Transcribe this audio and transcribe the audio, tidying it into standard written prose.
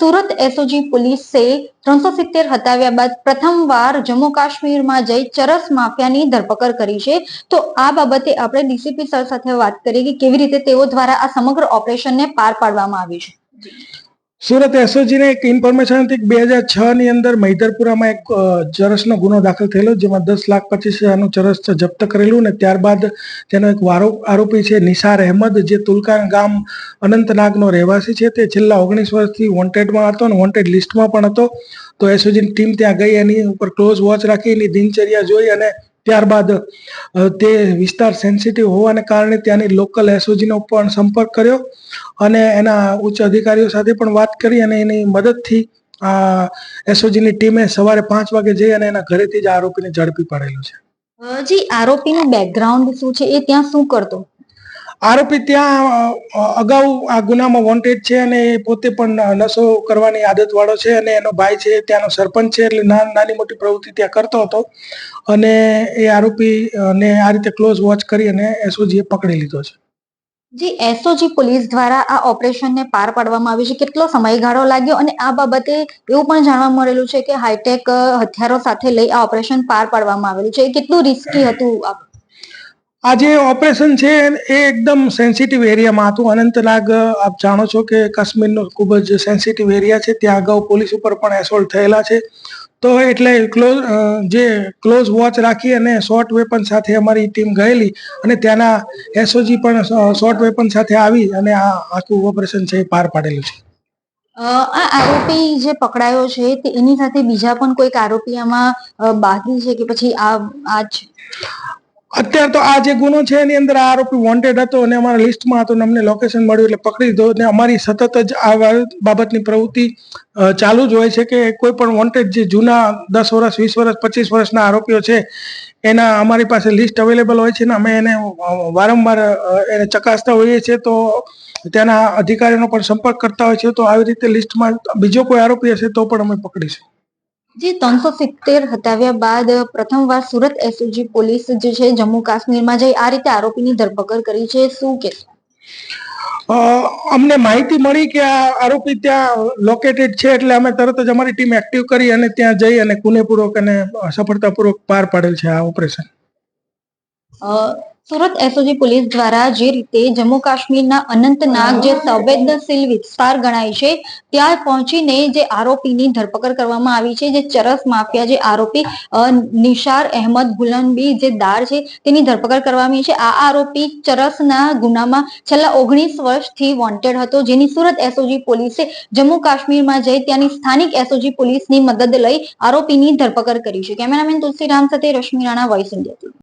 Surat SOG પોલીસે 370 હટાવ્યા બાદ પ્રથમવાર જમ્મુ કાશ્મીરમાં જઈ ચરસ માફિયાની ધરપકડ કરી છે। તો આ બાબતે આપણે ડીસીપી સર સાથે વાત કરીએ કે કેવી રીતે તેઓ દ્વારા આ સમગ્ર ઓપરેશનને પાર પાડવામાં આવ્યું છે। સુરત એસઓજી ને એક ઇન્ફોર્મેશન હતી કે 2006 ની અંદર મૈદરપુરામાં એક ચરસનો ગુનો દાખલ થયેલો, જેમાં 10,25,000નું ચરસ જપ્ત કરેલું ને ત્યારબાદ તેનો એક આરોપી છે નિસાર અહેમદ, જે તુલકાન ગામ અનંતનાગનો રહેવાસી છે, તે છેલ્લા 19 વર્ષથી વોન્ટેડમાં હતો અને વોન્ટેડ લિસ્ટમાં પણ હતો। તો એસઓજીની ટીમ ત્યાં ગઈ, એની ઉપર ક્લોઝ વોચ રાખી, એની દિનચર્યા જોઈ અને ત્યારબાદ તે વિસ્તાર સેન્સિટિવ હોવાને કારણે ત્યાંની લોકલ એસઓજીનો પણ સંપર્ક કર્યો અને એના ઉચ્ચ અધિકારીઓ સાથે પણ વાત કરી અને એની મદદથી એસઓજીની ટીમે સવારે 5 વાગે જઈ અને એના ઘરેથી જ આરોપીને ઝડપી પાડેલો છે। જી, આરોપીનું બેકગ્રાઉન્ડ શું છે, એ ત્યાં શું કરતો? આરોપી ત્યાં અગાઉ આ ગુનામાં વોન્ટેડ છે અને એ પોતે પણ નશો કરવાની આદત વાળો છે અને એનો ભાઈ છે ત્યાંનો સરપંચ છે, એટલે નાની મોટી પ્રવૃત્તિ ત્યાં કરતો હતો અને એ આરોપી ને આ રીતે ક્લોઝ વોચ કરી અને એસઓજીએ પકડી લીધો છે। જી, એસઓજી પોલીસ દ્વારા આ ઓપરેશનને પાર પાડવામાં આવ્યું છે, કેટલો સમયગાળો લાગ્યો અને આ બાબતે એવું પણ જાણવા મળેલું છે કે હાઈટેક હથિયારો સાથે લઈ આ ઓપરેશન પાર પાડવામાં આવેલું છે, કેટલું રિસ્કી હતું? આ જે ઓપરેશન છે એ એકદમ સેન્સિટિવ એરિયામાં હતું। અનંતનાગ આપ જાણો છો કે કાશ્મીરનો ખૂબ જ સેન્સિટિવ એરિયા છે, ત્યાં અગાઉ પોલીસ ઉપર પણ એસોલ્ટ થયેલા છે। તો એટલે ક્લોઝ વોચ રાખી અને શોર્ટ વેપન સાથે અમારી ટીમ ગયેલી અને ત્યાંના એસઓજી પણ શોર્ટ વેપન સાથે આવી અને આ આખું ઓપરેશન છે એ પાર પાડેલું છે। આ આરોપી જે પકડાયો છે તે એની સાથે બીજા પણ કોઈક આરોપી આમાં બાકી છે કે પછી આ જ? અત્યારે તો આ જે ગુનો છે એની અંદર આ આરોપી વોન્ટેડ હતો અને અમારા લિસ્ટમાં હતો અને અમને લોકેશન મળ્યું એટલે પકડી દીધો અને અમારી સતત જ આ બાબતની પ્રવૃત્તિ ચાલુ જ હોય છે કે કોઈ પણ વોન્ટેડ જે જૂના 10 વર્ષ 20 વર્ષ 25 વર્ષના આરોપીઓ છે એના અમારી પાસે લિસ્ટ અવેલેબલ હોય છે ને અમે એને વારંવાર એને ચકાસતા હોઈએ છીએ। તો ત્યાંના અધિકારીઓનો પણ સંપર્ક કરતા હોય છે, તો આવી રીતે લિસ્ટમાં બીજો કોઈ આરોપી હશે તો પણ અમે પકડીશું। જે 370 હટાવ્યા બાદ પ્રથમવાર સુરત એસઓજી પોલીસ જે છે જમ્મુ કાશ્મીરમાં જઈ આ રીતે આરોપીની ધરપકડ કરી છે, શું કે? અમને માહિતી મળી કે આ આરોપી ત્યાં લોકેટેડ છે એટલે અમે તરત જ અમારી ટીમ એક્ટિવ કરી અને ત્યાં જઈ અને કુનેપૂર્વક અને સફળતાપૂર્વક પાર પાડેલ છે આ ઓપરેશન। સુરત એસઓજી પોલીસ દ્વારા જે રીતે જમ્મુ કાશ્મીરના અનંતનાગ જે સંવેદનશીલ વિસ્તાર ગણાય છે ત્યાં પહોંચીને જે આરોપીની ધરપકડ કરવામાં આવી છે, જે ચરસ માફિયા જે આરોપી નિસાર અહેમદ ગુલનબી જે દાર છે તેની ધરપકડ કરવામાં આવી છે। આ આરોપી ચરસના ગુનામાં છેલ્લા 19 વર્ષથી વોન્ટેડ હતો, જેની સુરત એસઓજી પોલીસે જમ્મુ કાશ્મીરમાં જઈ ત્યાંની સ્થાનિક એસઓજી પોલીસની મદદ લઈ આરોપીની ધરપકડ કરી છે। કેમેરામેન તુલસીરામ સાથે રશ્મિ રાણા, વોઇસ ઇન્ડિયા।